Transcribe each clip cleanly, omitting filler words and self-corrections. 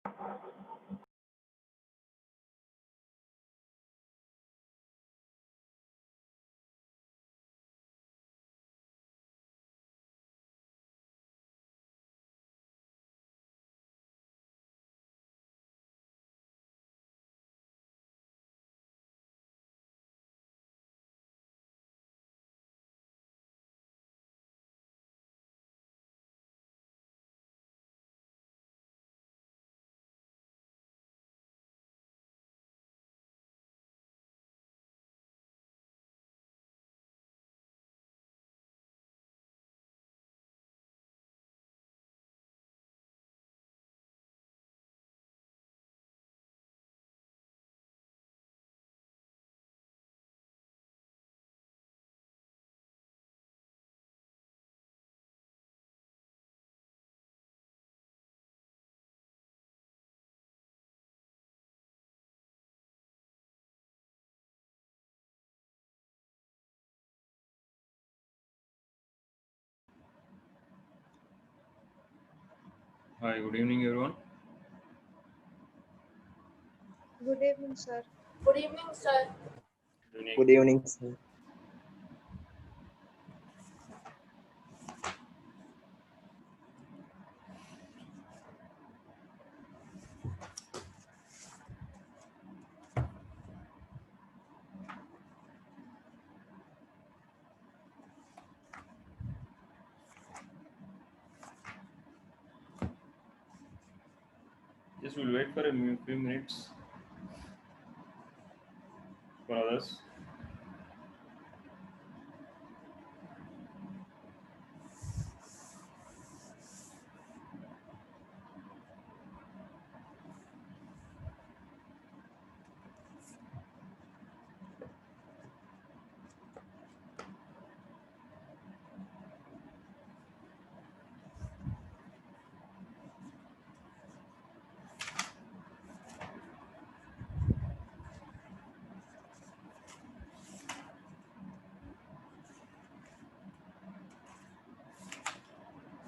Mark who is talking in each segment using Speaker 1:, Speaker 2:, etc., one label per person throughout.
Speaker 1: Hi, good evening, everyone.
Speaker 2: Good evening, sir.
Speaker 3: Good evening, sir.
Speaker 4: Good evening, sir.
Speaker 1: Just we'll wait for a few minutes for others.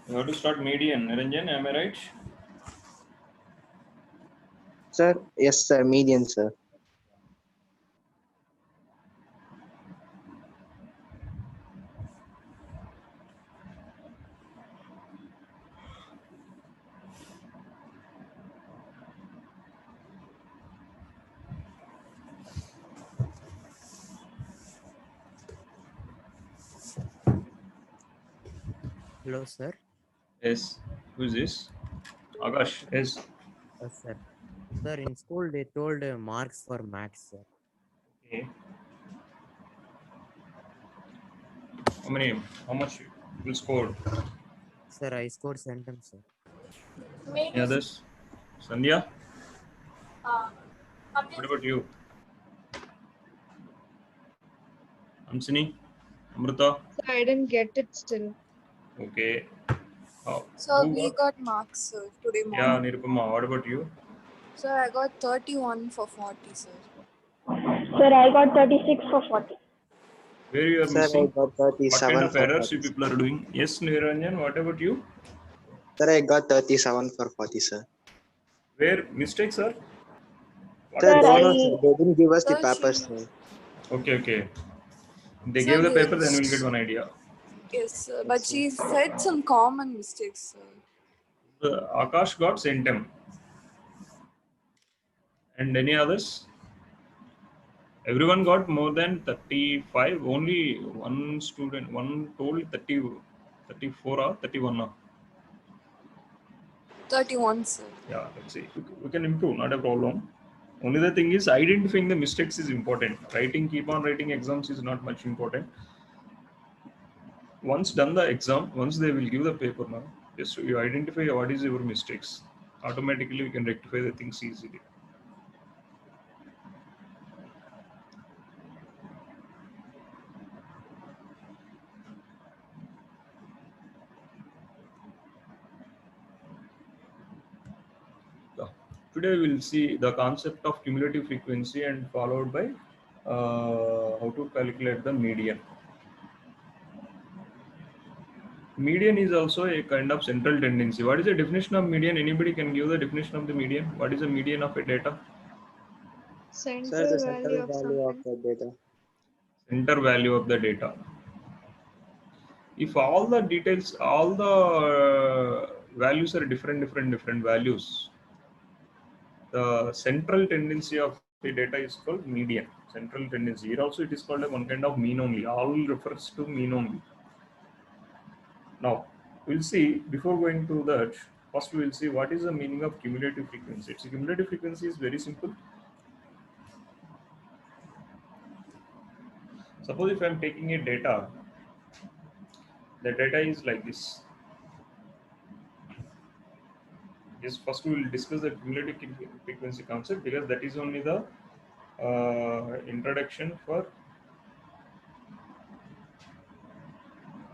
Speaker 1: You have to start median. Niranjan, am I right?
Speaker 4: Sir, yes, sir. Median, sir.
Speaker 5: Hello, sir.
Speaker 1: Yes. Who is this? Akash. Yes.
Speaker 5: Sir. Sir, in school they told marks for maths, sir.
Speaker 1: Okay. How many? How much you scored?
Speaker 5: Sir, I scored sentence, sir.
Speaker 3: Me
Speaker 1: Any
Speaker 3: too.
Speaker 1: others? Sandhya? What
Speaker 3: Abhi-
Speaker 1: about you? Amsini? Amrita?
Speaker 2: Sir, I didn't get it still.
Speaker 1: Okay.
Speaker 6: So
Speaker 1: Who
Speaker 6: we
Speaker 1: got?
Speaker 6: got marks, sir, today
Speaker 1: Yeah,
Speaker 6: morning.
Speaker 1: Nirupama. What about you?
Speaker 6: Sir, I got 31 for 40, sir.
Speaker 7: Sir, I got 36 for 40.
Speaker 1: Where you are
Speaker 4: Sir, I
Speaker 1: missing?
Speaker 4: got
Speaker 1: What kind
Speaker 4: 37
Speaker 1: of
Speaker 4: for
Speaker 1: errors
Speaker 4: 40.
Speaker 1: you people are doing? Yes, Niranjan. What about you?
Speaker 4: Sir, I got 37 for 40, sir.
Speaker 1: Where mistakes are? What
Speaker 4: Sir,
Speaker 7: Sir,
Speaker 1: mistakes?
Speaker 4: don't know, sir.
Speaker 7: I
Speaker 4: They didn't give us the
Speaker 6: Sir,
Speaker 4: papers,
Speaker 6: she,
Speaker 4: sir.
Speaker 1: Okay, okay. They
Speaker 6: sir,
Speaker 1: gave the paper, then
Speaker 6: yes,
Speaker 1: we'll get one idea.
Speaker 6: sir,
Speaker 4: Yes,
Speaker 6: but
Speaker 4: sir.
Speaker 6: she said some common mistakes, sir.
Speaker 1: Akash got Centum. And any others? Everyone got more than 35. Only one student, one told 30, 34 or 31 or.
Speaker 6: 31, sir.
Speaker 1: Yeah, let's see. We can improve, not a problem. Only the thing is identifying the mistakes is important. Writing, keep on writing exams is not much important. Once done the exam, once they will give the paper now, just you identify what is your mistakes. Automatically we can rectify the things easily. Yeah. Today we'll see the concept of cumulative frequency and followed by how to calculate the median. median is also a kind of central tendency. What is the definition of median? Anybody can give the definition of the median? What is the median of a data?
Speaker 4: Sir, the
Speaker 2: Central
Speaker 4: central
Speaker 2: value of
Speaker 4: value of
Speaker 2: something.
Speaker 4: the data.
Speaker 1: Center value of the data. If all the details, all the values are different values, the central tendency of the data is called median. Central tendency. Here also it is called one kind of mean only. All refers to mean only. Now we'll see, before going to that, first we will see what is the meaning of cumulative frequency. Its cumulative frequency is very simple. Suppose if I am taking a data, the data is like this. Yes, first we will discuss the cumulative frequency concept, because that is only the introduction for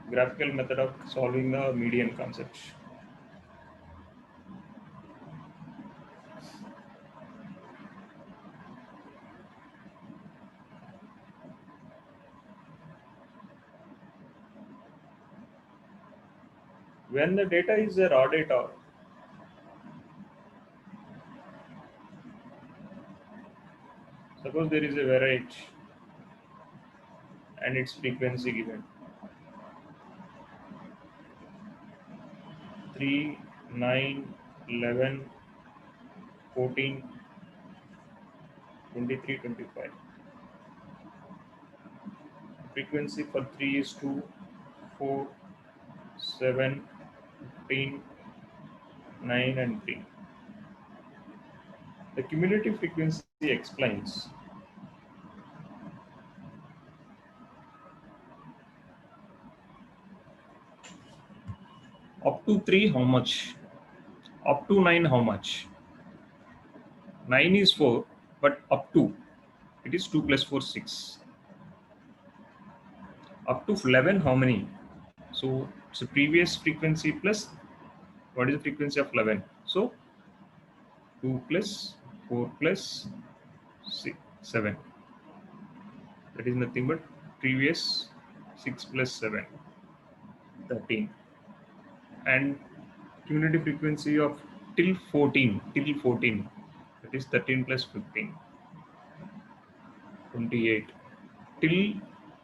Speaker 1: graphical method of solving the median concept. When the data is a raw data, suppose there is a variage and its frequency given 3, 9, 11, 14, 23, 25. Frequency for 3 is 2, 4, 7, 15, 9 and 3. The cumulative frequency explains up to 3 how much, up to 9 how much. 9 is 4, but up to it is 2 plus 4 6. Up to 11 how many? So it's a previous frequency plus what is the frequency of 11? So 2 plus 4 plus 6, 7. That is nothing but previous 6 plus 7, 13. And cumulative frequency of till 14, that is 13 plus 15, 28. Till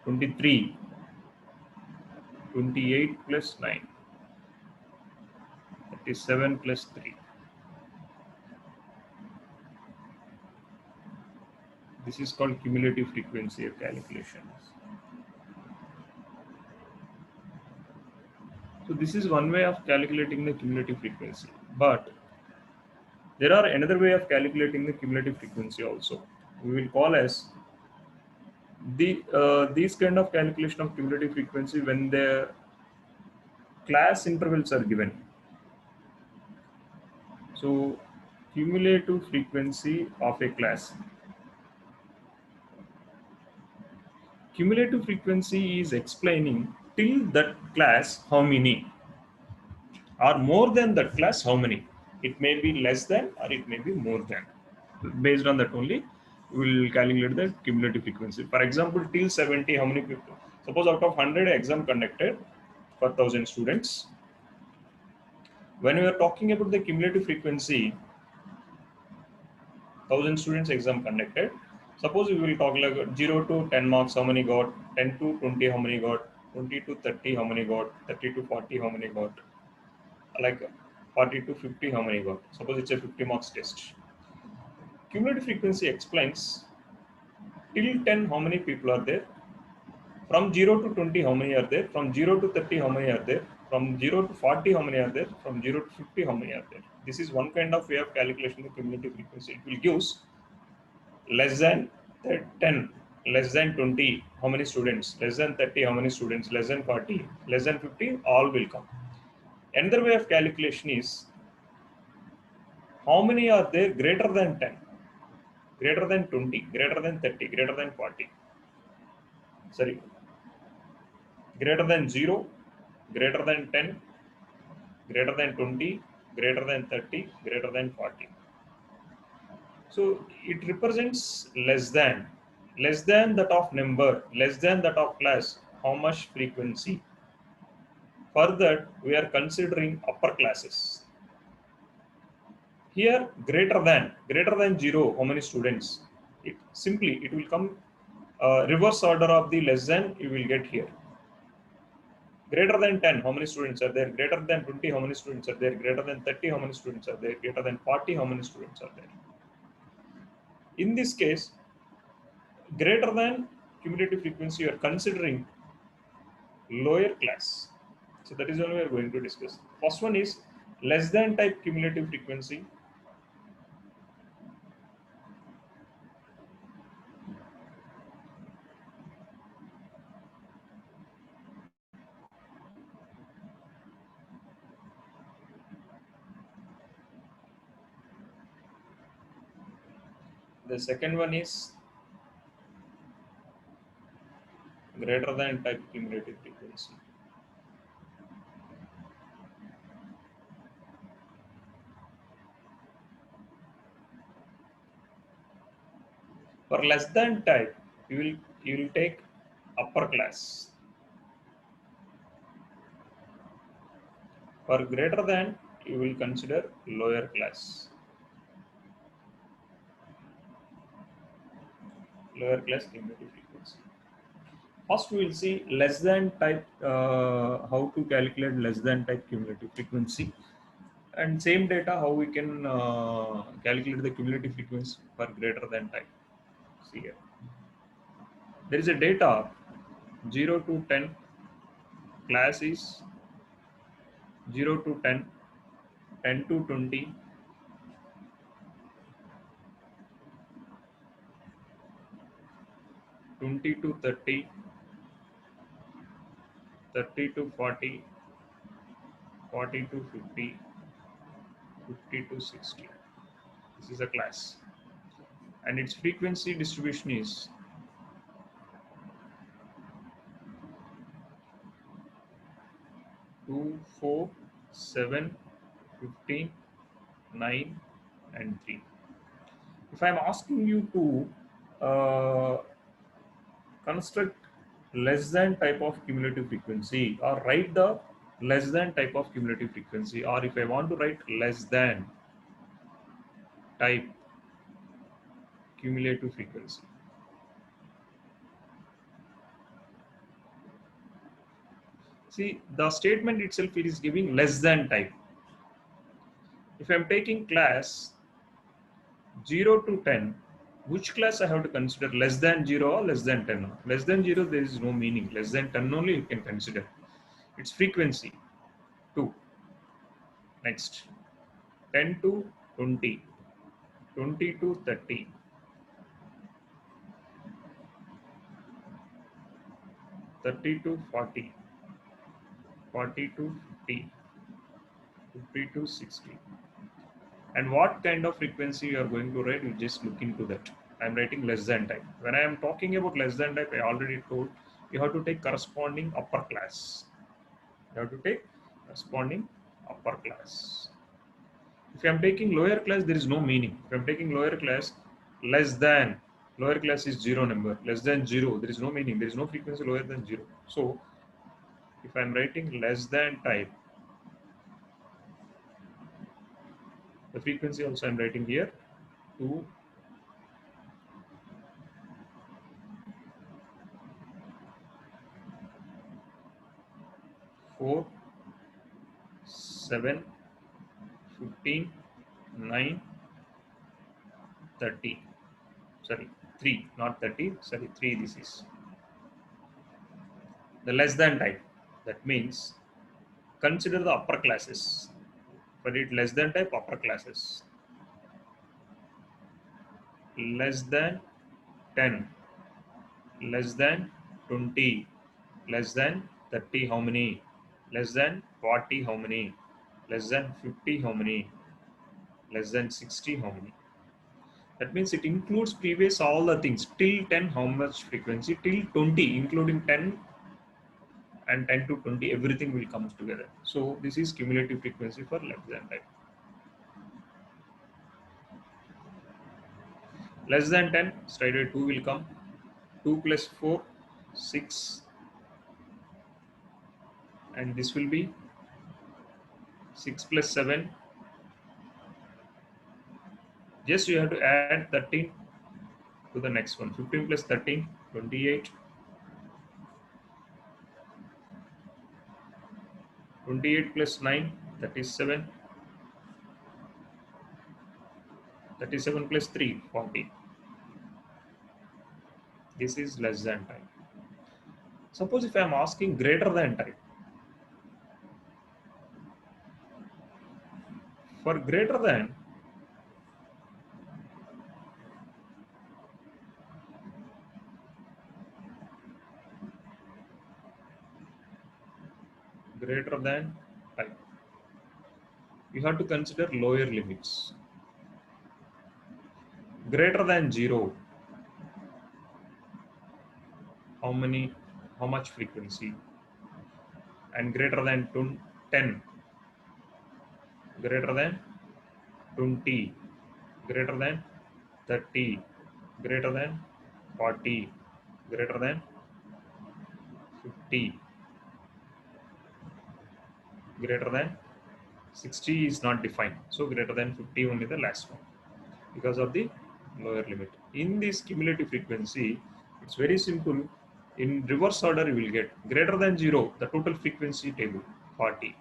Speaker 1: 23, 28 plus 9, that is 7 plus 3. This is called cumulative frequency of calculations. So this is one way of calculating the cumulative frequency. But there are another way of calculating the cumulative frequency also. We will call as these kind of calculation of cumulative frequency when the class intervals are given. So cumulative frequency of a class. Cumulative frequency is explaining till that class how many, or more than that class how many. It may be less than or it may be more than. Based on that only, we will calculate the cumulative frequency. For example, till 70, how many people? Suppose out of 100 exam conducted for 1000 students. When we are talking about the cumulative frequency, 1000 students exam conducted. Suppose we will talk like 0 to 10 marks, how many got, 10 to 20, how many got, 20 to 30, how many got, 30 to 40, how many got, like 40 to 50, how many got. Suppose it's a 50 marks test. Cumulative frequency explains till 10, how many people are there, from 0 to 20, how many are there, from 0 to 30, how many are there, from 0 to 40, how many are there, from 0 to 50, how many are there. This is one kind of way of calculation the cumulative frequency. It will give less than 10, less than 20, how many students, less than 30, how many students, less than 40, less than 50, all will come. Another way of calculation is how many are there greater than 10, greater than 20, greater than 30, greater than 40. Sorry, greater than 0, greater than 10, greater than 20, greater than 30, greater than 40. So it represents less than that of number, less than that of class, how much frequency. For that, we are considering upper classes. Here, greater than 0, how many students? It will come reverse order of the less than you will get here. Greater than 10, how many students are there? Greater than 20, how many students are there? Greater than 30, how many students are there? Greater than 40, how many students are there? In this case, greater than cumulative frequency, you are considering lower class. So that is what we are going to discuss. First one is less than type cumulative frequency. The second one is greater than type cumulative frequency. For less than type, you will take upper class. For greater than, you will consider lower class. Lower class cumulative frequency. First, we will see less than type, how to calculate less than type cumulative frequency, and same data how we can calculate the cumulative frequency for greater than type. See here, there is a data 0 to 10. Class is 0 to 10, 10 to 20, 20 to 30, 30 to 40, 40 to 50, 50 to 60. This is a class, and its frequency distribution is 2, 4, 7, 15, 9, and 3. If I am asking you to construct less than type of cumulative frequency, or write the less than type of cumulative frequency, or if I want to write less than type cumulative frequency, see, the statement itself is giving less than type. If I am taking class 0 to 10, which class I have to consider, less than 0 or less than 10? Less than 0, there is no meaning. Less than 10 only you can consider. Its frequency 2. Next, 10 to 20, 20 to 30, 30 to 40, 40 to 50, 50 to 60. And what kind of frequency you are going to write, you just look into that. I am writing less than type. When I am talking about less than type, I already told you have to take corresponding upper class. You have to take corresponding upper class. If I am taking lower class, there is no meaning. If I am taking lower class, less than, lower class is 0 number, less than 0, there is no meaning. There is no frequency lower than 0. So if I am writing less than type, the frequency also I am writing here 2, 4, 7, 15, 9, 30. Sorry, 3, not 30. Sorry, 3. This is the less than type. That means consider the upper classes. For it, less than type, upper classes. Less than 10, less than 20, less than 30, how many? Less than 40, how many? Less than 50, how many? Less than 60, how many? That means it includes previous all the things. Till 10, how much frequency? Till 20, including 10 and 10 to 20, everything will come together. So this is cumulative frequency for less than type. Less than 10, straight away 2 will come. 2 plus 4, 6, and this will be 6 plus 7. Just you have to add 13 to the next one. 15 plus 13, 28. 28 plus 9, 37. 37 plus 3, 40. This is less than type. Suppose if I am asking greater than type. For greater than, type, you have to consider lower limits. Greater than 0, how much frequency? And greater than 10, greater than 20, greater than 30, greater than 40, greater than 50, greater than 60 is not defined. So greater than 50 only the last one because of the lower limit. In this cumulative frequency, it's very simple. In reverse order, you will get greater than 0, the total frequency table, 40.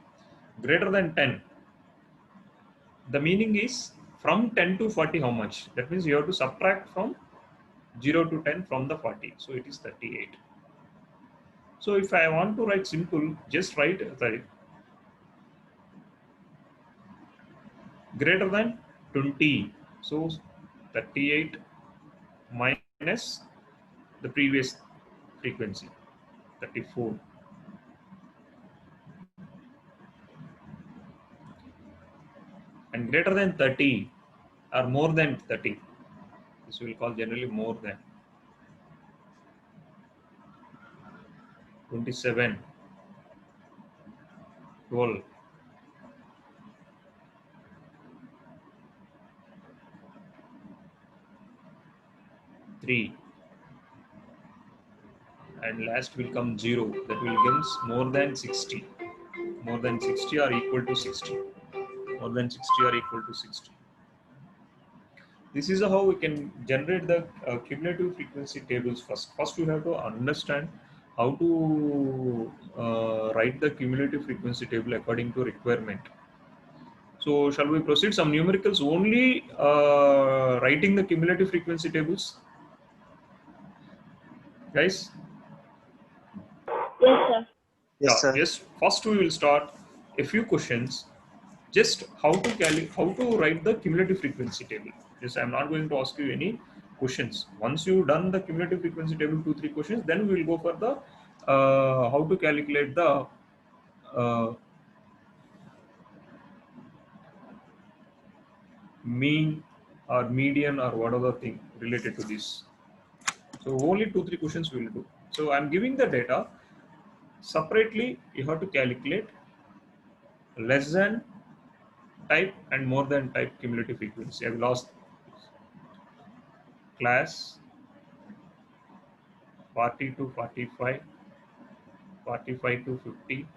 Speaker 1: Greater than 10, the meaning is from 10 to 40 how much? That means you have to subtract from 0 to 10 from the 40. So it is 38. So if I want to write simple, just write greater than 20. So 38 minus the previous frequency, 34. And greater than 30 or more than 30. This we will call generally more than 27, 12, 3, and last will come 0. That will give more than 60. More than 60 or equal to 60. More than 60 or equal to 60. This is how we can generate the cumulative frequency tables first. First, we have to understand how to write the cumulative frequency table according to requirement. So, shall we proceed some numericals only writing the cumulative frequency tables? Guys?
Speaker 7: Yes, sir.
Speaker 4: Yes, sir.
Speaker 1: Just first we will start a few questions. Just how to write the cumulative frequency table. Just I'm not going to ask you any questions. Once you've done the cumulative frequency table, 2-3 questions, then we will go for the how to calculate the mean or median or whatever thing related to this. So only 2-3 questions we will do. So I'm giving the data separately. You have to calculate less than type and more than type cumulative frequency. I will ask class 40 to 45, 45 to 50,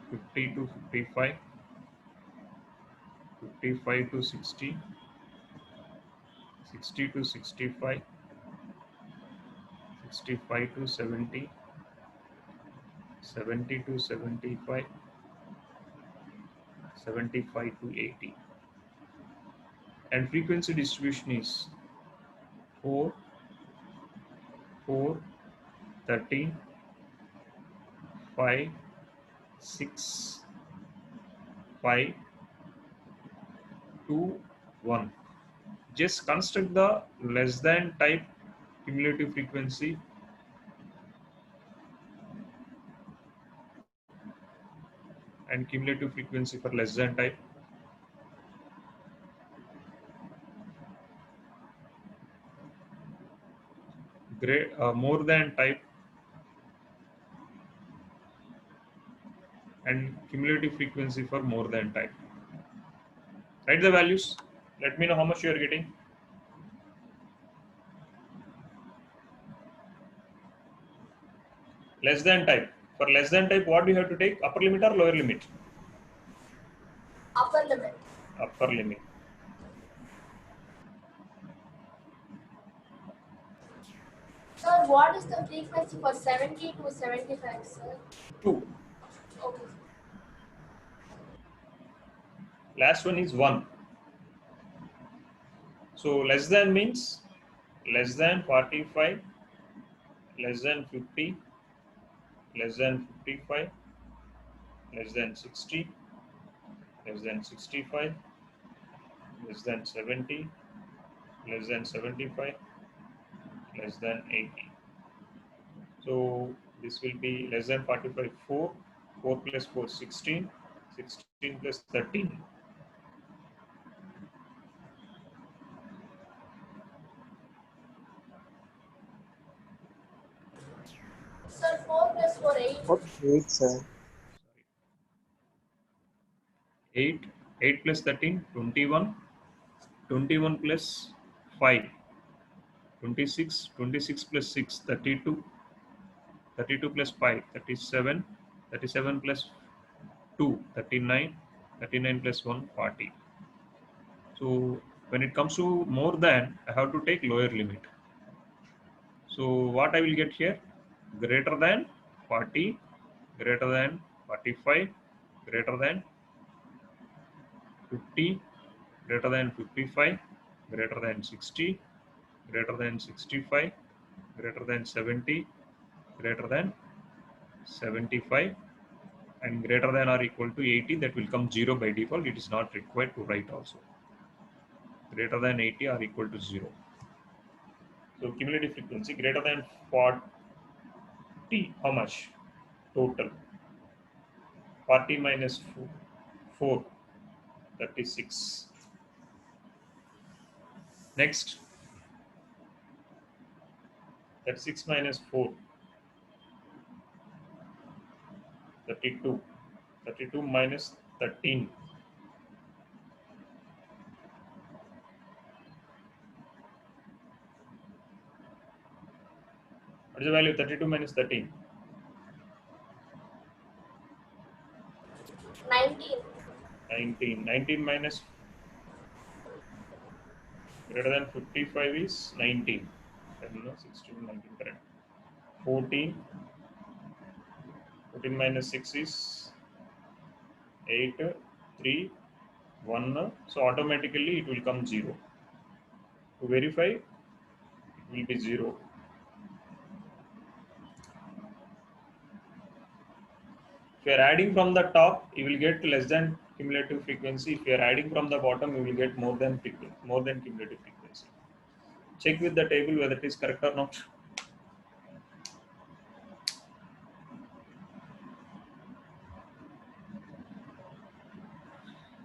Speaker 1: 50 to 55, 55 to 60, 60 to 65, 65 to 70, 70 to 75, 75 to 80. And frequency distribution is 4, 4, 13, 5, 6, 5, 2, 1. Just construct the less than type cumulative frequency and cumulative frequency for less than type. More than type and cumulative frequency for more than type. Write the values. Let me know how much you are getting. Less than type For less than type, what do you have to take? Upper limit or lower limit?
Speaker 3: Upper limit.
Speaker 1: Upper limit.
Speaker 3: Sir, what is the frequency for 70 to 75, sir?
Speaker 1: 2.
Speaker 3: Okay.
Speaker 1: Last one is 1. So less than means less than 45, less than 50, less than 55, less than 60, less than 65, less than 70, less than 75, less than 80. So this will be less than 45, 4, 4 plus 4, 16, 16 plus 13.
Speaker 3: Sir, 4 plus 4, 8.
Speaker 4: What eight, sir?
Speaker 1: 8, 8 plus 13, 21, 21 plus 5, 26, 26 plus 6, 32, 32 plus 5, 37, 37 plus 2, 39, 39 plus 1, 40. So when it comes to more than, I have to take lower limit. So what I will get here? Greater than 40, greater than 45, greater than 50, greater than 55, greater than 60, greater than 65, greater than 70, greater than 75, and greater than or equal to 80. That will come 0 by default. It is not required to write also. Greater than 80 or equal to 0. So cumulative frequency greater than 40. How much? Total. 40 minus 4, 36. Next. 36 minus 4, 32. 32 minus 13. What is the value of 32 minus 13?
Speaker 3: 19.
Speaker 1: 19. 19 minus greater than 55 is 19. 16, 19, correct. 14. 14 minus 6 is 8, 3, 1. So automatically it will come 0. To verify, it will be 0. If you are adding from the top, you will get less than cumulative frequency. If you are adding from the bottom, you will get more than cumulative frequency. Check with the table whether it is correct or not.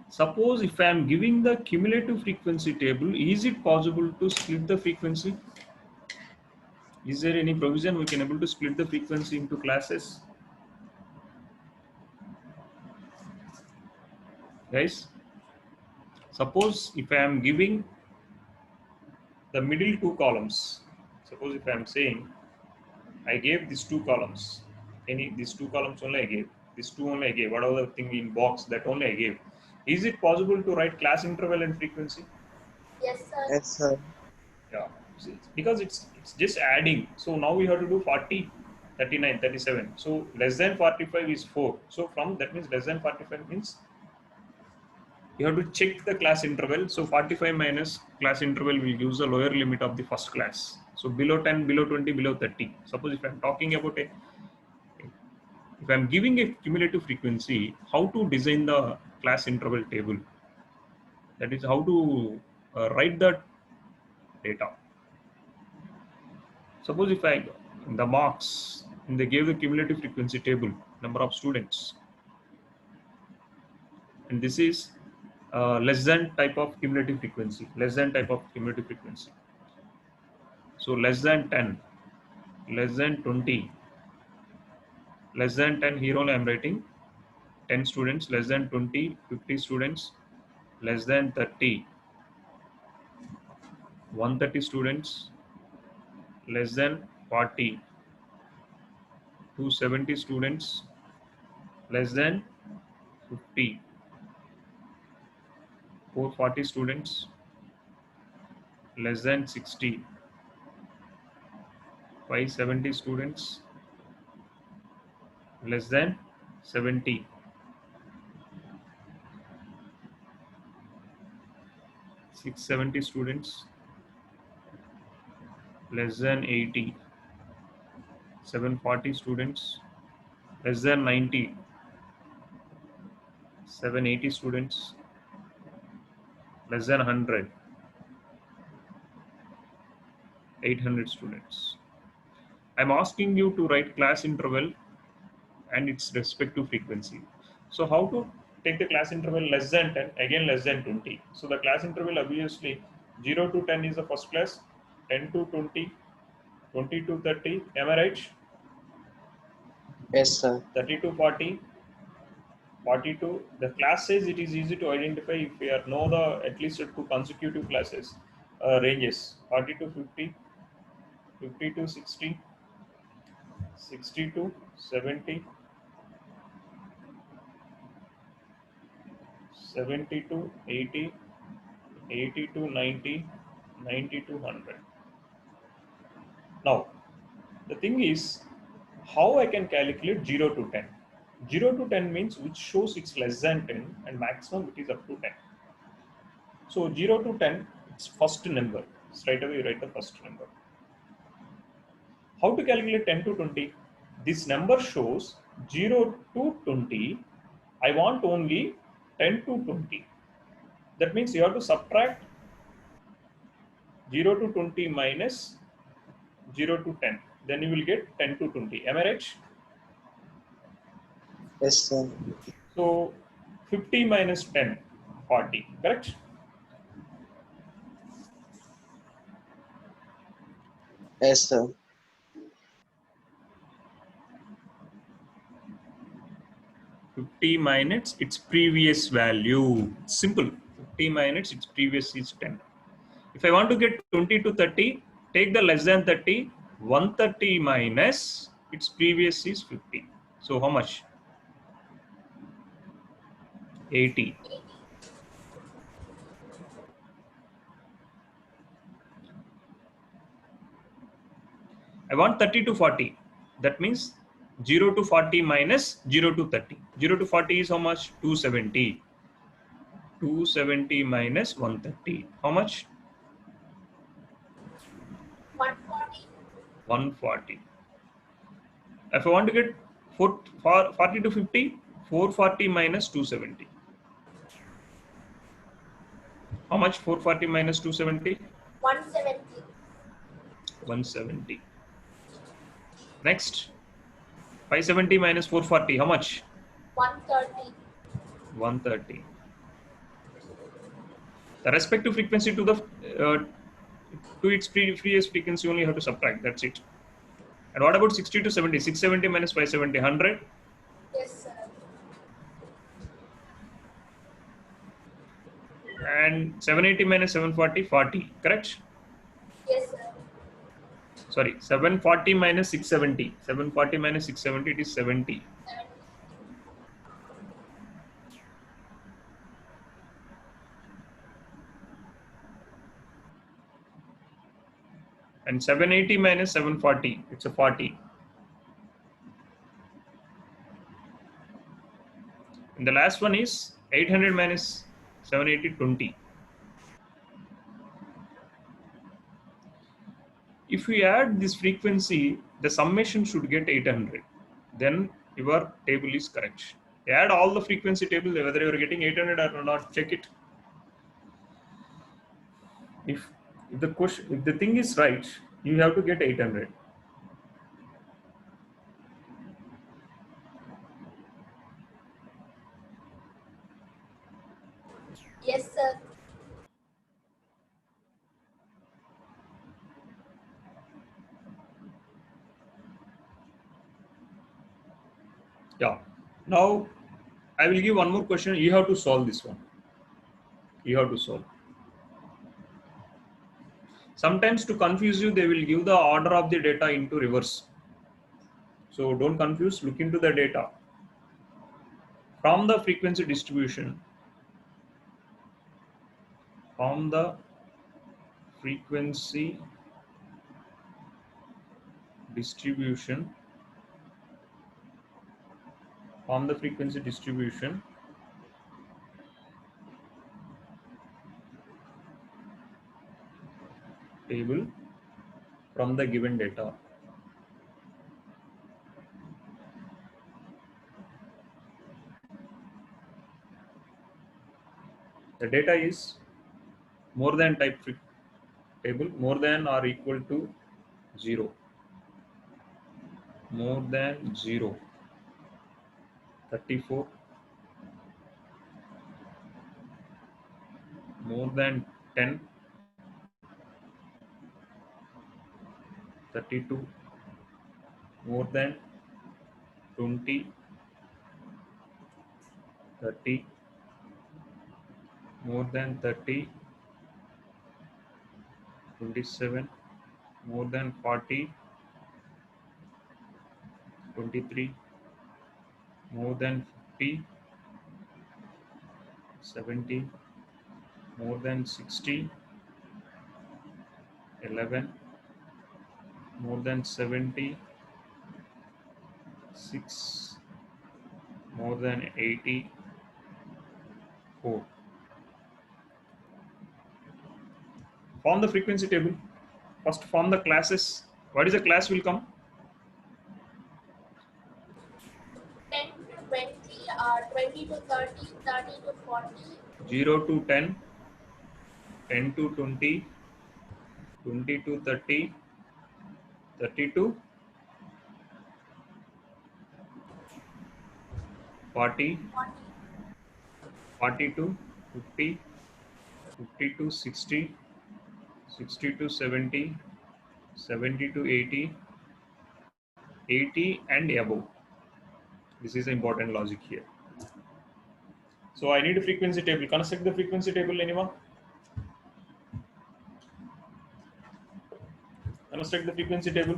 Speaker 1: Suppose if I am giving the cumulative frequency table, is it possible to split the frequency? Is there any provision we can able to split the frequency into classes? Guys, suppose if I am giving the middle 2 columns, suppose if I am saying I gave these 2 columns, these 2 columns only I gave, these 2 only I gave, whatever thing in box that only I gave. Is it possible to write class interval and frequency?
Speaker 3: Yes, sir.
Speaker 4: Yes, sir.
Speaker 1: Yeah, because it's just adding. So now we have to do 40, 39, 37. So less than 45 is 4. So from that means less than 45 means you have to check the class interval. So 45 minus class interval will use the lower limit of the first class. So below 10, below 20, below 30. Suppose if I'm talking about if I'm giving a cumulative frequency, how to design the class interval table? That is how to write the data. Suppose if I in the marks and they gave the cumulative frequency table, number of students, and this is less than type of cumulative frequency, less than type of cumulative frequency. So less than 10, less than 20, less than 10, here only I am writing 10 students, less than 20, 50 students, less than 30, 130 students, less than 40, 270 students less than 50. 440 students less than 60. 570 students less than 70. 670 students less than 80. 740 students less than 90. 780 students less than 100. 800 students. I'm asking you to write class interval and its respective frequency. So how to take the class interval less than 10, again less than 20. So the class interval obviously 0 to 10 is the first class, 10 to 20, 20 to 30, am I right?
Speaker 4: Yes, sir.
Speaker 1: 30 to 40, 40 to, the class size it is easy to identify if we are know the at least two consecutive classes ranges, 40 to 50, 50 to 60, 60 to 70, 70 to 80, 80 to 90, 90 to 100. Now, the thing is, how I can calculate 0 to 10? 0 to 10 means which shows it's less than 10 and maximum it is up to 10. So 0 to 10, it's first number. Straight away you write the first number. How to calculate 10 to 20? This number shows 0 to 20. I want only 10 to 20. That means you have to subtract 0 to 20 minus 0 to 10. Then you will get 10 to 20. Am I right?
Speaker 4: Yes, sir.
Speaker 1: So 50 minus 10, 40. Correct?
Speaker 4: Yes, sir.
Speaker 1: minus its previous value. Simple. 50 minus its previous is 10. If I want to get 20 to 30, take the less than 30. 130 minus its previous is 50. So how much? 80. I want 30 to 40. That means 0 to 40 minus 0 to 30. 0 to 40 is how much? 270. 270 minus 130. How much?
Speaker 3: 140.
Speaker 1: 140. If I want to get 40 to 50, 440 minus 270. How much? 440 minus 270?
Speaker 3: 170.
Speaker 1: 170. Next, 570 minus 440. How much?
Speaker 3: 130.
Speaker 1: 130. The respective frequency to the to its previous frequency only you have to subtract. That's it. And what about 60 to 70? 670 minus 570, 100.
Speaker 3: Yes, sir.
Speaker 1: And 780 minus 740, 40. Correct?
Speaker 3: Yes, sir.
Speaker 1: Sorry, 740 minus 670. 740 minus 670, it is 70.
Speaker 3: 70.
Speaker 1: And 780 minus 740, it's a 40. And the last one is 800 minus 780, 20. If we add this frequency, the summation should get 800. Then your table is correct. Add all the frequency table, whether you are getting 800 or not, check it. If the thing is right, you have to get 800.
Speaker 3: Yes, sir.
Speaker 1: Yeah. Now I will give one more question. You have to solve this one. You have to solve. Sometimes to confuse you, they will give the order of the data into reverse. So don't confuse, look into the data. From the frequency distribution, from the frequency distribution, from the frequency distribution, table from the given data. The data is more than type table, more than or equal to 0, more than 0, 34, more than 10, 32, more than 20, 30, more than 30, 27, more than 40, 23, more than 50, 70, more than 60, 11, more than 70, 6, more than 80, 4. Form the frequency table. First form the classes. What is a class will come?
Speaker 3: 10 to 20, 20 to 30, 30 to 40,
Speaker 1: 0 to 10, 10 to 20, 20 to 30, 30 to 40,
Speaker 3: 40,
Speaker 1: 40 to 50, 50 to 60, 60 to 70, 70 to 80, 80 and above. This is important logic here. So I need a frequency table. Construct the frequency table, anyone? Construct the frequency table.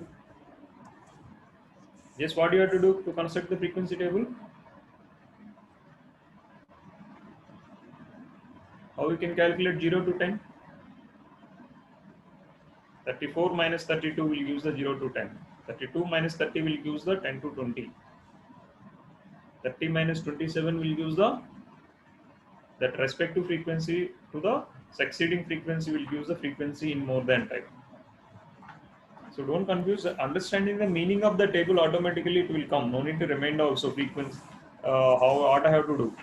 Speaker 1: Yes, what do you have to do to construct the frequency table? How we can calculate 0 to 10? 34 minus 32 will give the 0 to 10. 32 minus 30 will give the 10 to 20. 30 minus 27 will give the that respective frequency to the succeeding frequency will give the frequency in more than type. So don't confuse. Understanding the meaning of the table, automatically it will come. No need to remind also frequency. What I have to do?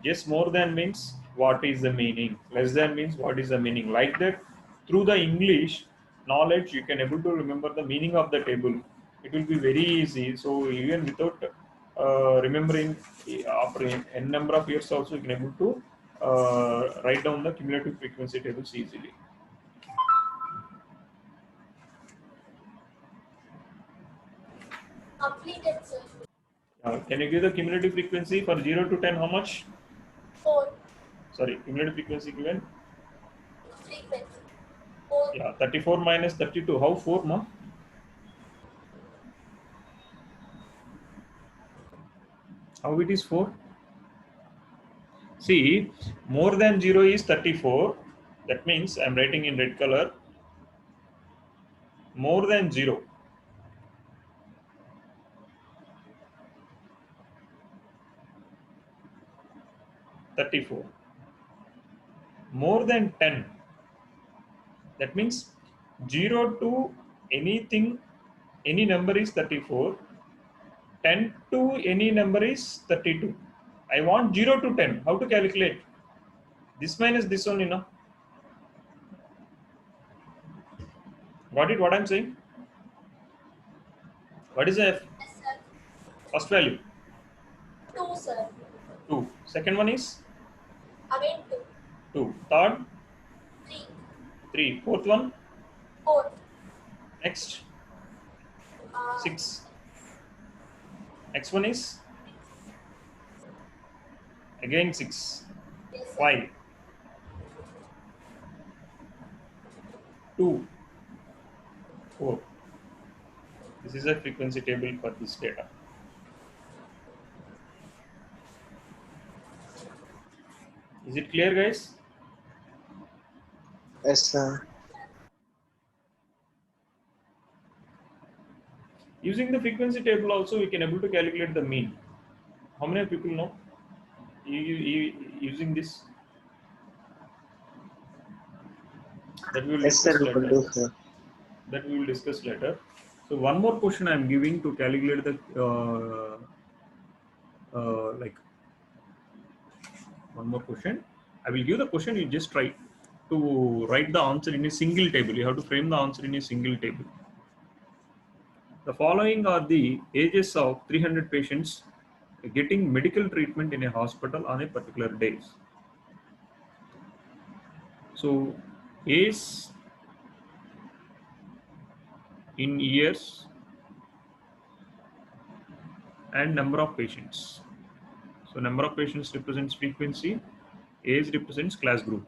Speaker 1: Just more than means what is the meaning. Less than means what is the meaning. Like that, through the English knowledge, you can able to remember the meaning of the table. It will be very easy. So even without remembering, after n number of years also, you can able to write down the cumulative frequency tables easily.
Speaker 3: completed, sir.
Speaker 1: Can you give the cumulative frequency for 0 to 10? How much?
Speaker 3: 4,
Speaker 1: Sorry, cumulative frequency given.
Speaker 3: frequency. 4,
Speaker 1: Yeah, 34 minus 32. How 4, ma? How it is 4? See, more than 0 is 34. That means I'm writing in red color. More than 0. (34). More than 10. That means 0 to anything, any number is 34. 10 to any number is 32. I want 0 to 10. How to calculate? This minus this only, no? Got it? What I'm saying? What is the F?
Speaker 3: yes, sir.
Speaker 1: First value?
Speaker 3: 2, sir.
Speaker 1: 2. Second one is
Speaker 3: Again 2,
Speaker 1: 2. Third?
Speaker 3: 3,
Speaker 1: 3. Fourth one?
Speaker 3: 4,
Speaker 1: Next?
Speaker 3: 6,
Speaker 1: 6. Next one is? Again 6.
Speaker 3: yes, sir.
Speaker 1: 5. 2. 4. This is a frequency table for this data. Is it clear, guys?
Speaker 4: Yes, sir.
Speaker 1: Using the frequency table also, we can able to calculate the mean. How many people know? Using this, that we will
Speaker 4: Yes, sir.
Speaker 1: discuss
Speaker 4: We will
Speaker 1: later.
Speaker 4: do, sir.
Speaker 1: That we will discuss later. So one more question I am giving to calculate the like one more question. I will give the question. You just try to write the answer in a single table. You have to frame the answer in a single table. The following are the ages of 300 patients getting medical treatment in a hospital on a particular day. So, age in years and number of patients. So, number of patients represents frequency, age represents class group.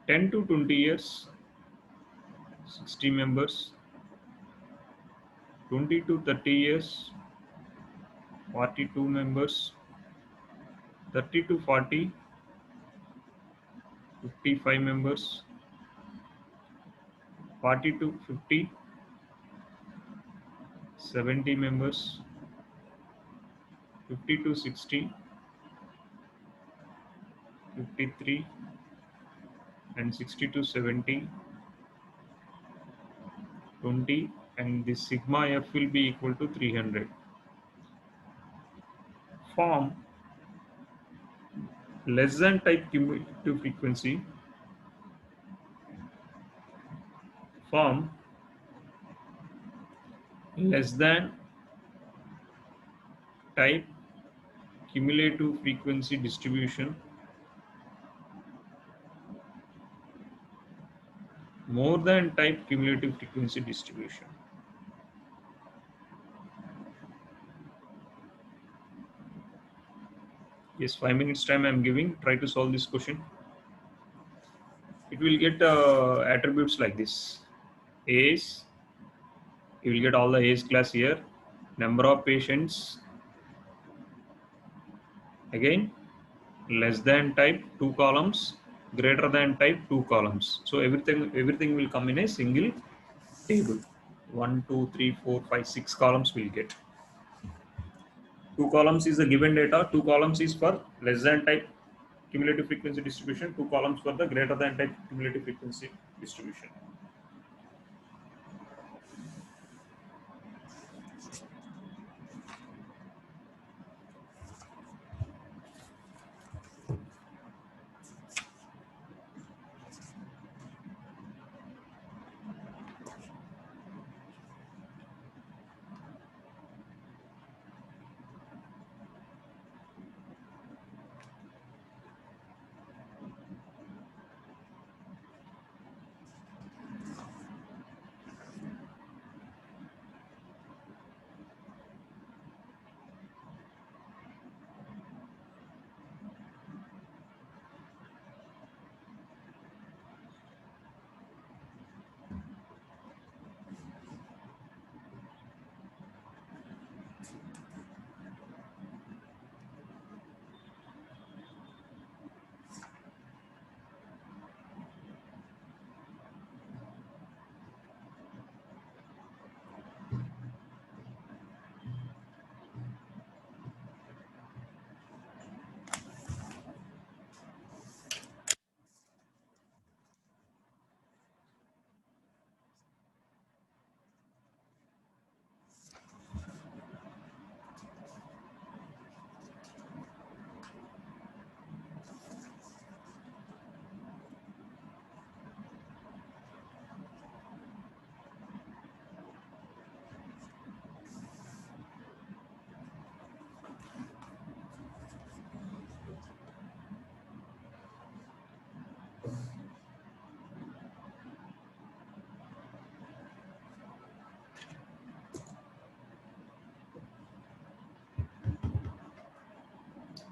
Speaker 1: Ten to 20 years, 60 members. 20 to 30 years, 42 members. 30 to 40, 55 members. 40 to 50, 70 members. 50 to 60, 53, and 60 to 70, 20, and the sigma f will be equal to 300. Form less than type cumulative frequency. Form less than type cumulative frequency distribution, more than type cumulative frequency distribution. Yes, 5 minutes time I am giving. Try to solve this question. It will get attributes like this. A's, you will get all the A's class here. Number of patients, again less than type 2 columns, greater than type 2 columns. So everything will come in a single table. 1, 2, 3, 4, 5, 6 columns will get. 2 columns is the given data. 2 columns is for less than type cumulative frequency distribution. 2 columns for the greater than type cumulative frequency distribution.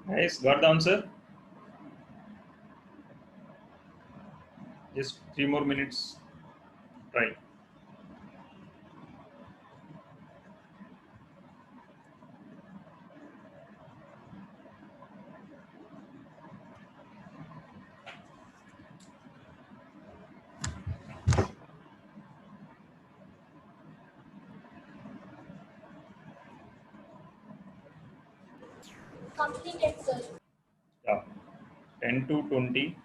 Speaker 1: Nice, got the answer? Just 3 more minutes. Try.
Speaker 3: Completed, sir.
Speaker 1: Yeah. 10 to 20.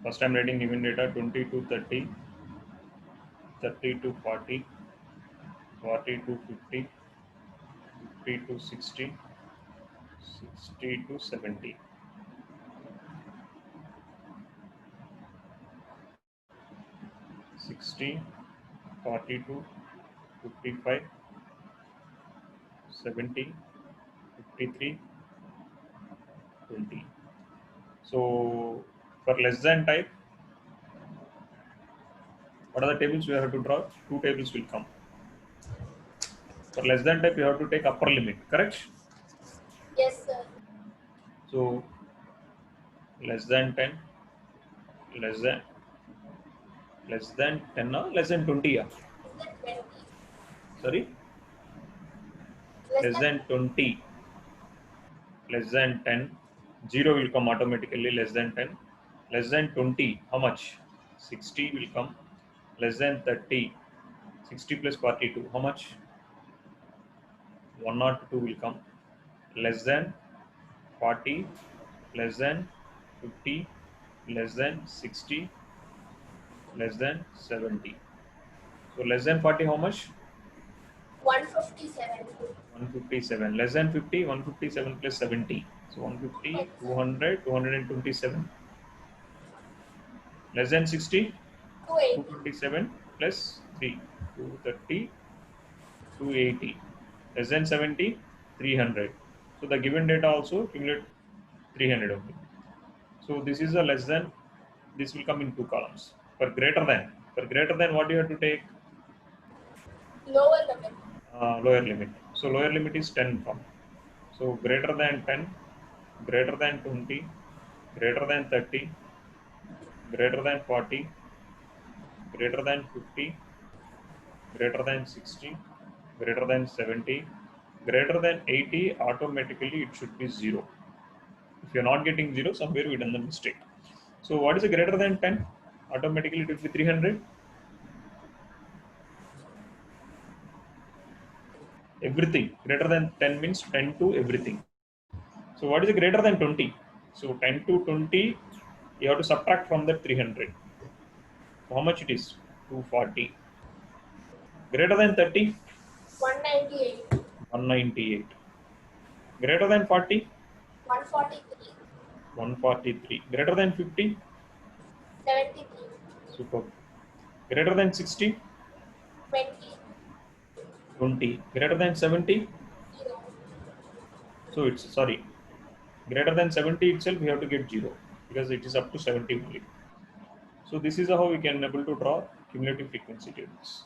Speaker 1: First I'm writing given data 20 to 30, 30 to 40, 40 to 50, 50 to 60, 60 to 70. 60, 40 to 55, 70, 53, 20. So for less than type, what are the tables we have to draw? Two tables will come. For less than type, you have to take upper limit, correct?
Speaker 3: Yes, sir.
Speaker 1: So less than 10, less than 10 or less than 20. Yeah.
Speaker 3: Less than 20.
Speaker 1: Sorry, less than 20, less than 10. 0 will come automatically, less than 10. Less than 20, how much? 60 will come. Less than 30, 60 plus 42, how much? 102 will come. Less than 40, less than 50, less than 60, less than 70. So less than 40, how much?
Speaker 3: 157.
Speaker 1: 157. Less than 50, 157 plus 70. So 150, 200, 227. Less than 60,
Speaker 3: 280.
Speaker 1: 227 plus 3, 230, 280. Less than 70, 300. So the given data also accumulate 300 only. So this is a less than, this will come in two columns. For greater than what you have to take?
Speaker 3: Lower limit.
Speaker 1: Lower limit. So lower limit is 10 from. So greater than 10, greater than 20, greater than 30, greater than 40, greater than 50, greater than 60, greater than 70, greater than 80, automatically it should be 0. If you're not getting 0, somewhere we done the mistake. So what is a greater than 10? Automatically it will be 300. Everything. Greater than 10 means 10 to everything. So what is a greater than 20? So 10 to 20, you have to subtract from that 300. So how much it is? 240. Greater than 30?
Speaker 3: 198.
Speaker 1: 198. Greater than 40?
Speaker 3: 143.
Speaker 1: 143. Greater than 50?
Speaker 3: 73.
Speaker 1: Super. Greater than 60?
Speaker 3: 20.
Speaker 1: 20. Greater than 70?
Speaker 3: 0.
Speaker 1: So it's, sorry, greater than 70 itself we have to get 0 because it is up to 70 only. So this is how we can able to draw cumulative frequency tables.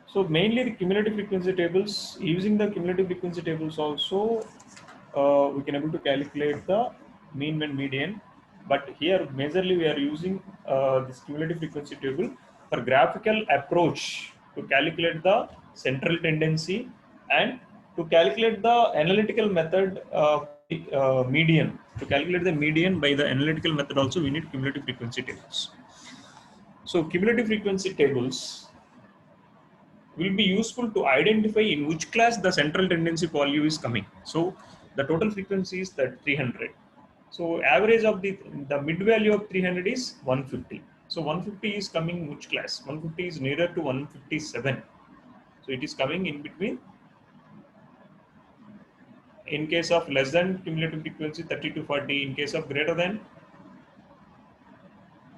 Speaker 1: So mainly the cumulative frequency tables, using the cumulative frequency tables also, we can able to calculate the mean and median. But here majorly we are using this cumulative frequency table for graphical approach to calculate the central tendency and to calculate the analytical method median. To calculate the median by the analytical method also we need cumulative frequency tables. So cumulative frequency tables will be useful to identify in which class the central tendency value is coming. So the total frequency is that 300. So average of the mid value of 300 is 150. So 150 is coming which class? 150 is nearer to 157. So it is coming in between. In case of less than cumulative frequency 30 to 40, in case of greater than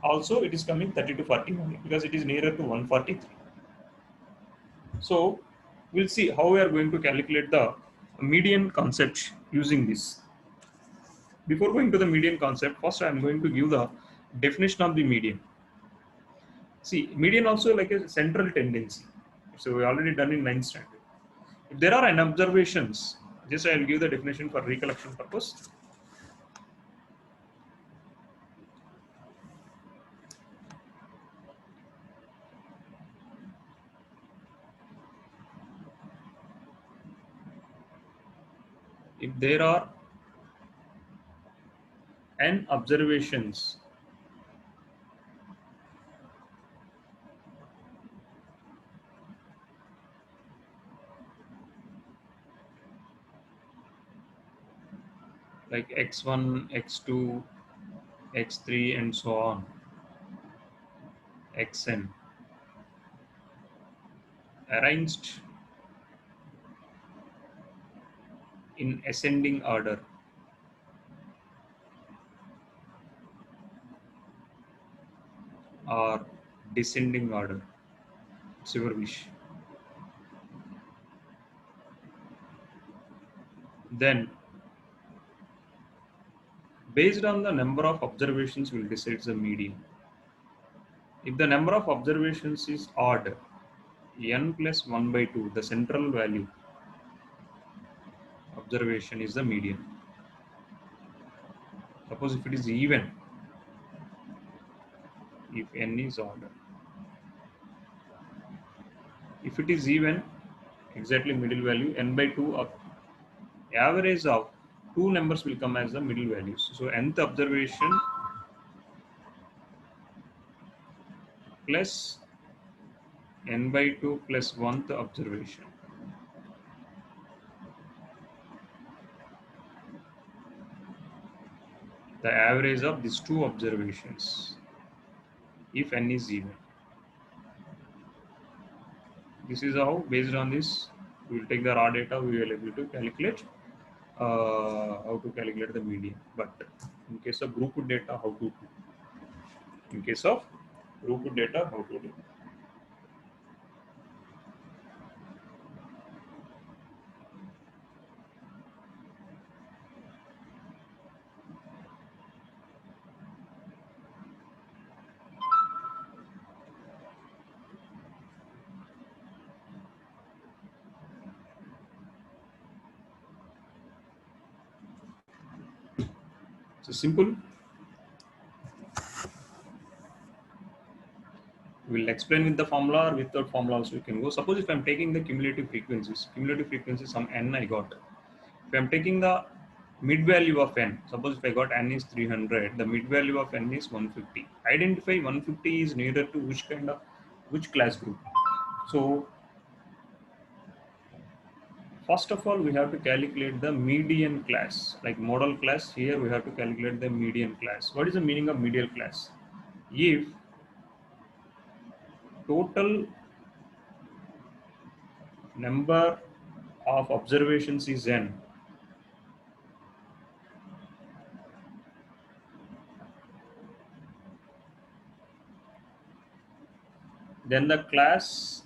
Speaker 1: also it is coming 30 to 40 only because it is nearer to 143. So we'll see how we are going to calculate the median concept using this. Before going to the median concept, first I am going to give the definition of the median. See, median also like a central tendency. So we already done in 9th standard. If there are n observations, Just I'll give the definition for recollection purpose. If there are n observations like x1, x2, x3 and so on, xn, arranged in ascending order, or descending order, it's your wish, then based on the number of observations will decide the median. If the number of observations is odd, n plus 1 by 2, the central value observation is the median. Suppose if it is even, if n is odd. If it is even, exactly middle value, n by 2 of average of two numbers will come as the middle values. So nth observation plus n by 2 plus 1th observation. The average of these two observations, if n is even. This is how, based on this, we will take the raw data, we will be able to calculate how to calculate the median. But in case of grouped data, how to do? In case of grouped data, how to do? So simple. We'll explain with the formula or without formula also you can go. Suppose if I'm taking the cumulative frequencies, some n I got. If I'm taking the mid value of n, suppose if I got n is 300, the mid value of n is 150. Identify 150 is nearer to which class group. So first of all, we have to calculate the median class. Like model class, here we have to calculate the median class. What is the meaning of median class? If total number of observations is n, then the class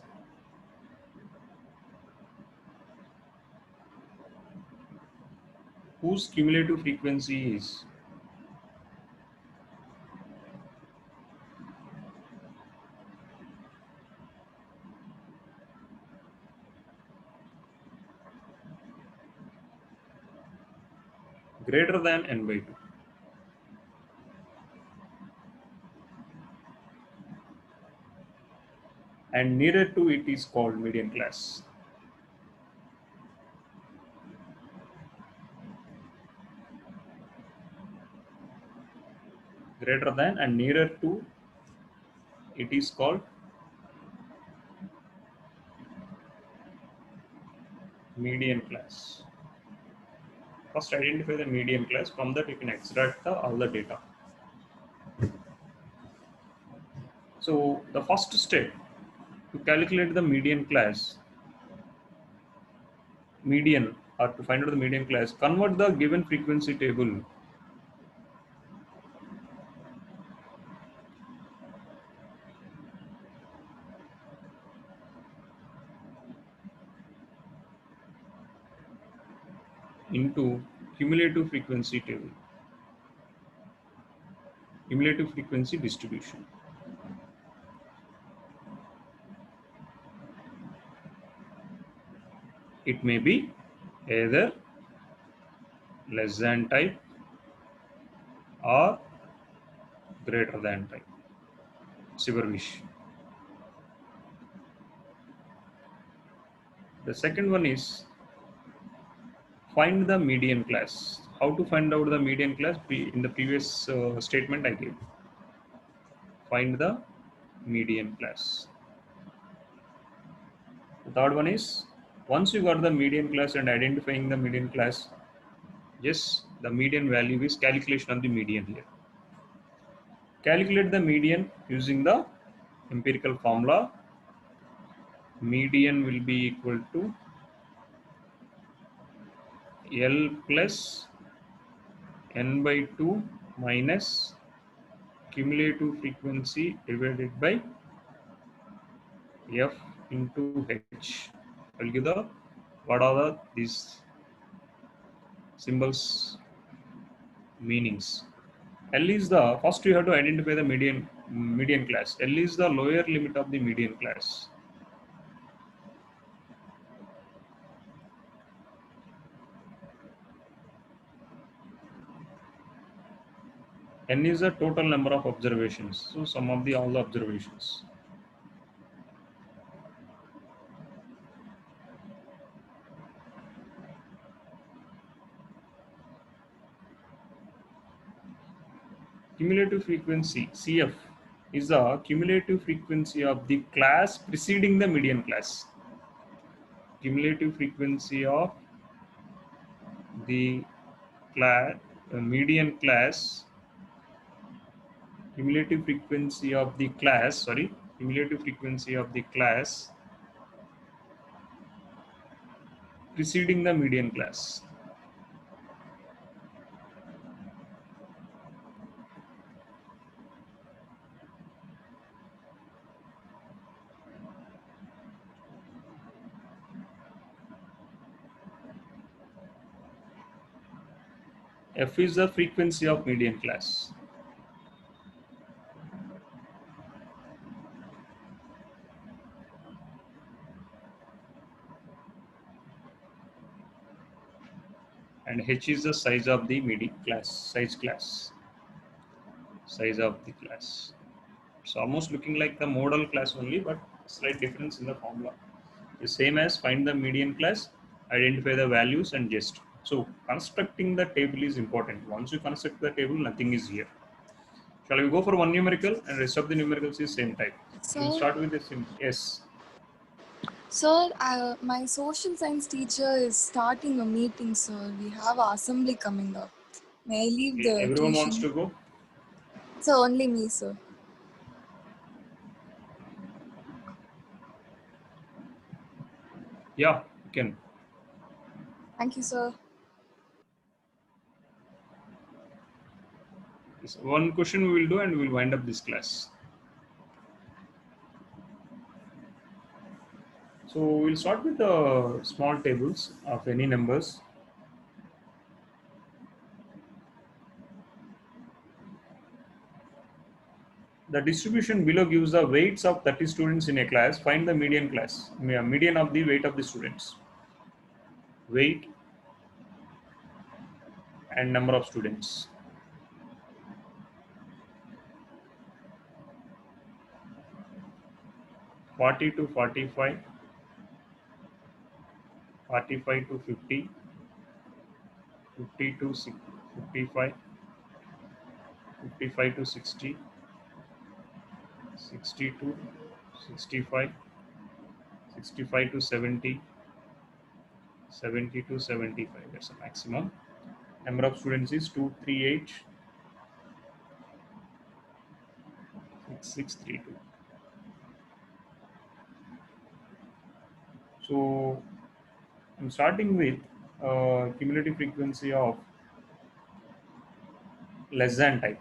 Speaker 1: whose cumulative frequency is greater than n by 2. And nearer to it is called median class. Greater than and nearer to it is called median class. First identify the median class, from that you can extract all the data. So the first step to calculate the median class, or to find out the median class, convert the given frequency table into cumulative frequency table, cumulative frequency distribution. It may be either less than type, or greater than type. It's your wish. The second one is find the median class. How to find out the median class? In the previous statement I gave. Find the median class. The third one is once you got the median class and identifying the median class, yes, the median value is calculation of the median here. Calculate the median using the empirical formula. Median will be equal to L plus n by 2 minus cumulative frequency divided by F into H. I'll give the what are these symbols meanings. L is the first you have to identify the median class. L is the lower limit of the median class. N is the total number of observations. So sum of all the observations. Cumulative frequency CF is the cumulative frequency of the class preceding the median class. Cumulative frequency of the median class. Cumulative frequency of the class. Cumulative frequency of the class preceding the median class. F is the frequency of median class. And H is the size of the median class, size of the class. It's almost looking like the model class only, but slight difference in the formula. The same as find the median class, identify the values and just. So constructing the table is important. Once you construct the table, nothing is here. Shall we go for one numerical and rest of the numericals is same type? We'll start with the simple. Yes.
Speaker 6: Sir, my social science teacher is starting a meeting, sir. We have an assembly coming up. May I leave the
Speaker 1: Everyone
Speaker 6: tuition?
Speaker 1: wants to go?
Speaker 6: Sir, only me, sir.
Speaker 1: Yeah, you can.
Speaker 6: Thank you, sir.
Speaker 1: One question we will do and we will wind up this class. So we'll start with the small tables of any numbers. The distribution below gives the weights of 30 students in a class. Find the median class, median of the weight of the students. Weight and number of students. (40 to 45), 45 to 50, 50 to 55, 55 to 60, 60 to 65, 65 to 70, 70 to 75. That's the maximum. Number of students is 238, 6632. So I'm starting with cumulative frequency of less than type.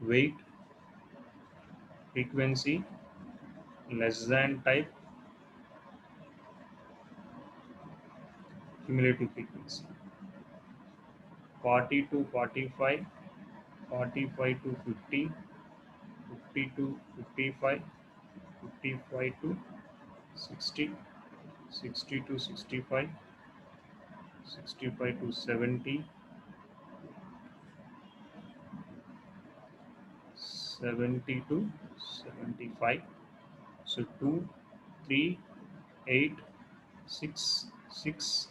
Speaker 1: Weight, frequency, less than type, cumulative frequency. 40 to 45, 45 to 50, 50 to 55, 55 to 60, 60 to 65, 65 to 70, 70 to 75. So 2, 3, 8, 6, 6,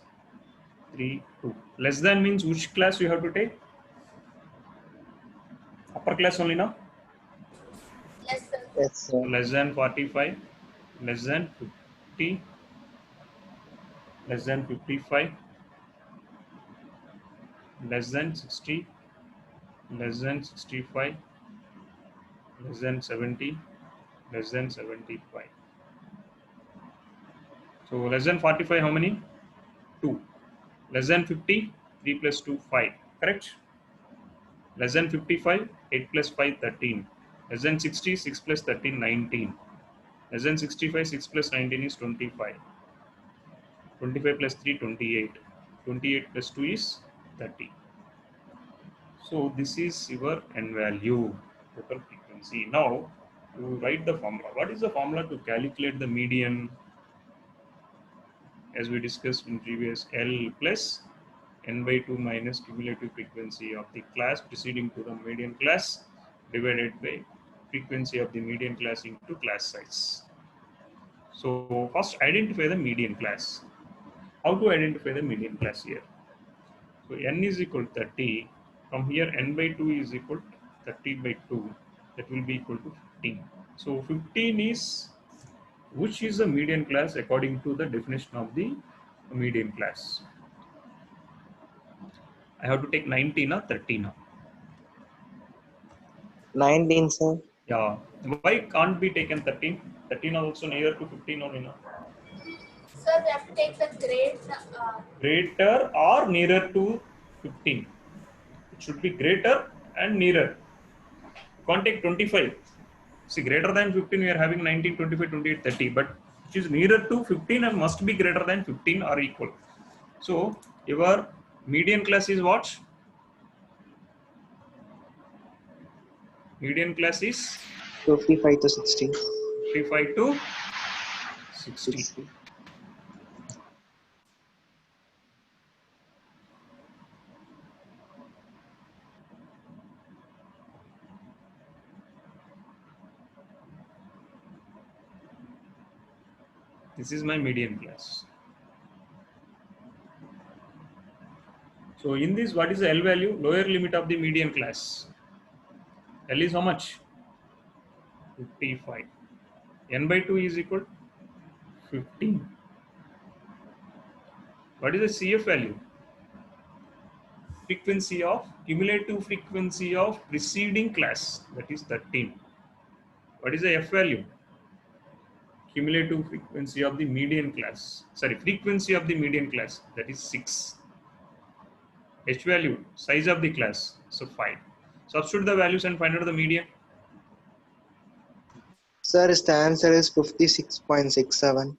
Speaker 1: 3, 2. Less than means which class you have to take? Upper class only now?
Speaker 3: Yes, sir.
Speaker 4: Yes, sir.
Speaker 1: Less than 45, less than 50, less than 55, less than 60, less than 65, less than 70, less than 75. So less than 45, how many? 2. Less than 50, 3 plus 2, 5. Correct? Less than 55, 8 plus 5, 13. Less than 60, 6 plus 13, 19. Less than 65, 6 plus 19 is 25. 25 plus 3, 28. 28 plus 2 is 30. So this is your n value, total frequency. Now, to write the formula. What is the formula to calculate the median? As we discussed in previous, L plus n by 2 minus cumulative frequency of the class preceding to the median class divided by frequency of the median class into class size. So first identify the median class. How to identify the median class here? So n is equal to 30. From here n by 2 is equal to 30 by 2. That will be equal to 15. So 15 is, which is the median class according to the definition of the median class? I have to take 19 or 30 now.
Speaker 4: 19, sir.
Speaker 1: Yeah. Why can't be taken 13? 13 are also nearer to 15 only now.
Speaker 3: Sir, we have to take the
Speaker 1: Greater or nearer to 15. It should be greater and nearer. You can't take 25. See, greater than 15, we are having 19, 25, 28, 30. But which is nearer to 15 and must be greater than 15 or equal. So, your median class is what? Median class is
Speaker 4: 55 to 60.
Speaker 1: 55 to 60.
Speaker 4: 60.
Speaker 1: This is my median class. So in this, what is the L value? Lower limit of the median class. L is how much? 55. N by 2 is equal to 15. What is the CF value? Frequency of, cumulative frequency of preceding class, that is 13. What is the F value? Cumulative frequency of the median class. Sorry, frequency of the median class, that is 6. H value, size of the class, so 5. Substitute the values and find out the median.
Speaker 4: Sir, the answer is 56.67.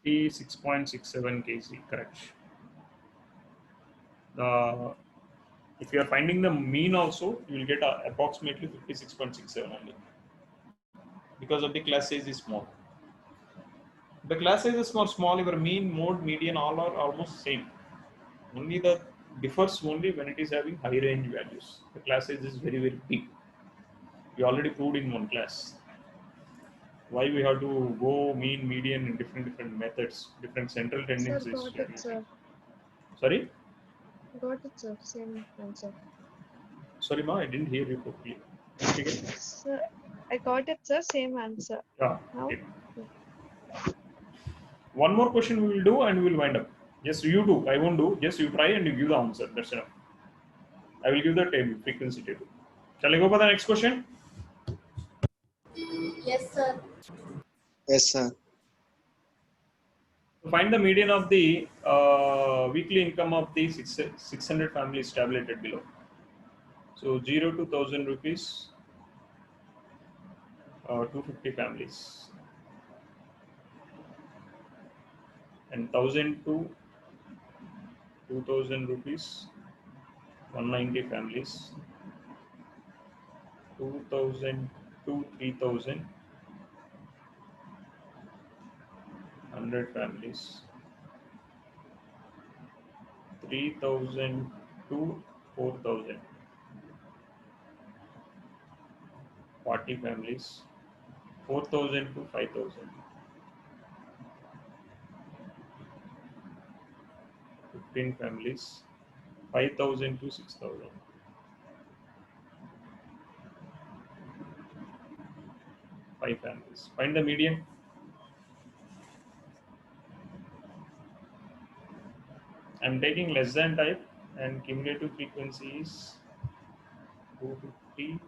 Speaker 1: 6.67 kg, correct. If you are finding the mean also, you will get approximately 56.67 only. Because of the class size is small. The class size is small, your mean, mode, median, all are almost same. Only the differs only when it is having high range values. The class size is very, very big. We already proved in one class. Why we have to go mean, median in different methods, different central
Speaker 2: Sir,
Speaker 1: tendencies.
Speaker 2: got it, sir.
Speaker 1: Sorry?
Speaker 2: Got it, sir. Same answer.
Speaker 1: Sorry, ma, I didn't hear you properly.
Speaker 2: Sir, I got it, sir. Same answer.
Speaker 1: Yeah.
Speaker 2: Now?
Speaker 1: Okay. One more question we will do and we will wind up. Yes, you do. I won't do. Just you try and you give the answer. That's enough. I will give the table, frequency table. Shall I go for the next question?
Speaker 3: yes, sir.
Speaker 4: Yes, sir.
Speaker 1: Find the median of the weekly income of the 600 families tabulated below. So 0 to 1000 rupees, 250 families, and 1000 to 2000 rupees, 190 families, 2000 to 3000, 100 families, 3,000 to 4,000. 40 families. 4,000 to 5,000. 15 families. 5,000 to 6,000. 5 families. Find the median. I'm taking less than type and cumulative frequency is 250.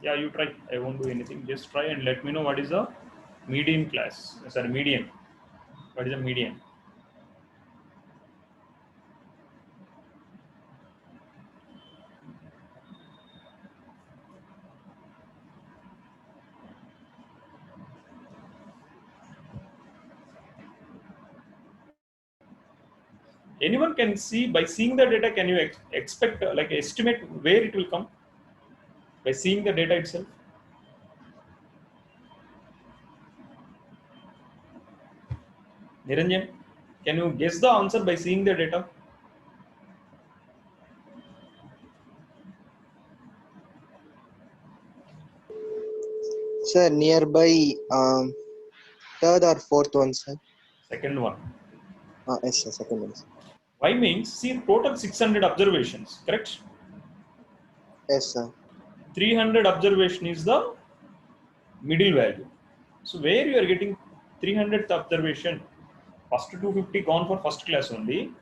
Speaker 1: Yeah, you try. I won't do anything. Just try and let me know what is the median class. Sorry, median. What is the median? Anyone can see by seeing the data. Can you expect like estimate where it will come by seeing the data itself? Niranjan, can you guess the answer by seeing the data?
Speaker 4: Sir, nearby third or fourth one, sir.
Speaker 1: Second one.
Speaker 4: Yes, sir, second one. Sir.
Speaker 1: Why means see total 600 observations, correct?
Speaker 4: Yes, sir.
Speaker 1: 300 observation is the middle value. So where you are getting 300th observation, first 250 gone for first class only,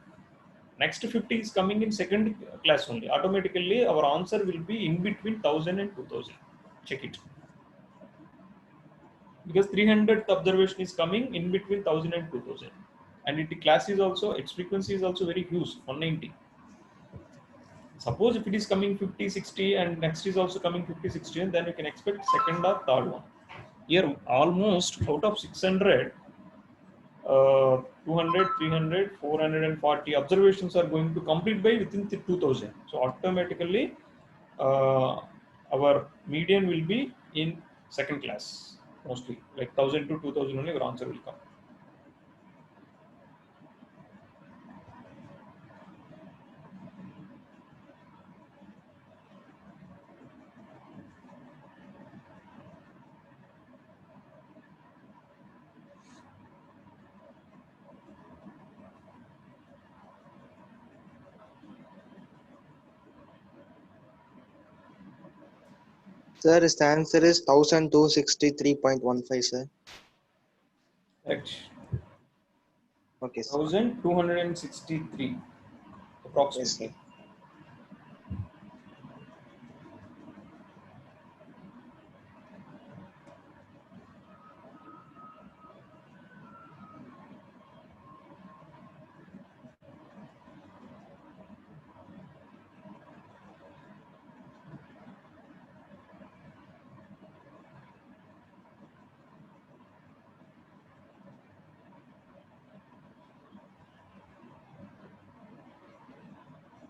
Speaker 1: next 50 is coming in second class only. Automatically our answer will be in between 1000 and 2000. Check it. Because 300th observation is coming in between 1000 and 2000. And the class is also, its frequency is also very huge, 190. Suppose if it is coming 50, 60 and next is also coming 50, 60, and then you can expect second or third one. Here almost out of 600, 200, 300, 440 observations are going to complete by within 2000. So automatically our median will be in second class mostly, like 1000 to 2000 only your answer will come.
Speaker 4: Sir, his answer is 1263.15, sir.
Speaker 1: Right.
Speaker 4: Okay, sir.
Speaker 1: 1263 approximately.
Speaker 4: Yes, sir.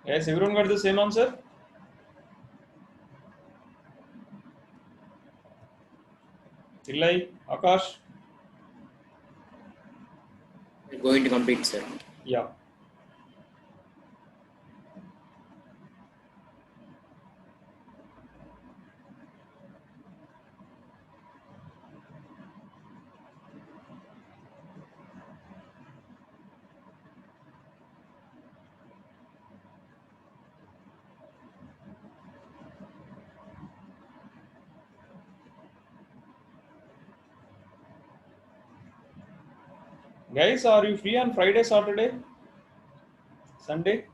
Speaker 1: Yes, everyone got the same answer? Illai, Akash?
Speaker 8: We're going to complete, sir.
Speaker 1: Yeah. Guys, are you free on Friday, Saturday, Sunday?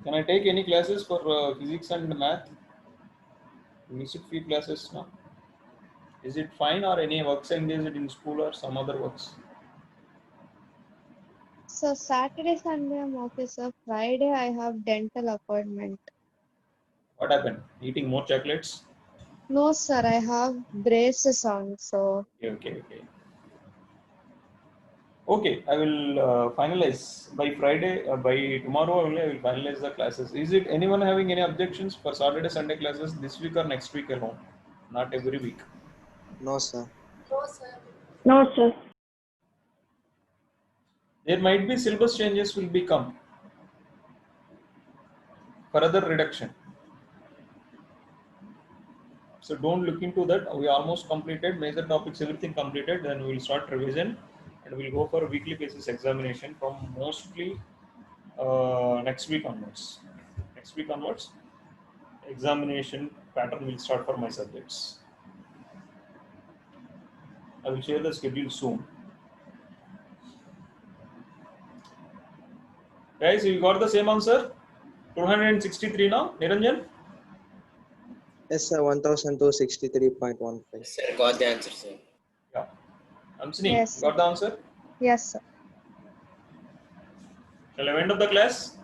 Speaker 1: Can I take any classes for physics and math? Missed few classes now. Is it fine or any works engaged in school or some other works?
Speaker 2: So Saturday, Sunday I'm okay, sir. Friday I have dental appointment.
Speaker 1: What happened? Eating more chocolates?
Speaker 2: No, sir, I have braces on, so
Speaker 1: Okay. Okay, I will finalize by Friday, by tomorrow only I will finalize the classes. Is it anyone having any objections for Saturday, Sunday classes this week or next week alone? Not every week.
Speaker 4: No, sir.
Speaker 3: No, sir.
Speaker 7: No, sir.
Speaker 1: There might be syllabus changes will become. Further reduction. So don't look into that. We almost completed major topics, everything completed. Then we will start revision and we'll go for a weekly basis examination from mostly next week onwards. Next week onwards, examination pattern will start for my subjects. I will share the schedule soon. Guys, you got the same answer? 263 now, Niranjan?
Speaker 4: Yes, sir. 1263.15.
Speaker 8: Sir, got the answer, sir.
Speaker 1: Yeah. Amsini,
Speaker 2: Yes,
Speaker 1: got the answer?
Speaker 2: Yes, sir.
Speaker 1: Shall I end up the class?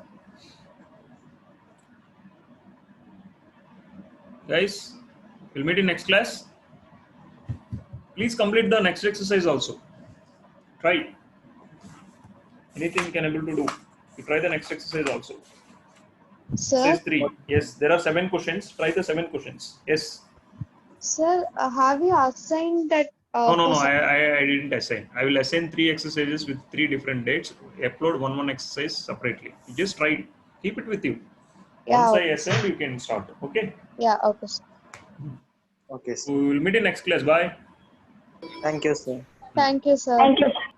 Speaker 1: Guys, we'll meet in next class. Please complete the next exercise also. Try. Anything you can able to do. You try the next exercise also.
Speaker 2: Sir,
Speaker 1: Exercise 3. Yes, there are 7 questions. Try the 7 questions. Yes.
Speaker 2: sir, have you assigned that?
Speaker 1: No. I didn't assign. I will assign 3 exercises with 3 different dates. Upload one exercise separately. You just try it. Keep it with you.
Speaker 2: Yeah,
Speaker 1: Once I
Speaker 2: okay.
Speaker 1: assign, you can start. Okay.
Speaker 2: Yeah, okay, sir.
Speaker 4: Okay, sir.
Speaker 1: We will meet in next class. Bye.
Speaker 4: Thank you, sir.
Speaker 2: Thank you, sir.
Speaker 7: Thank you, sir.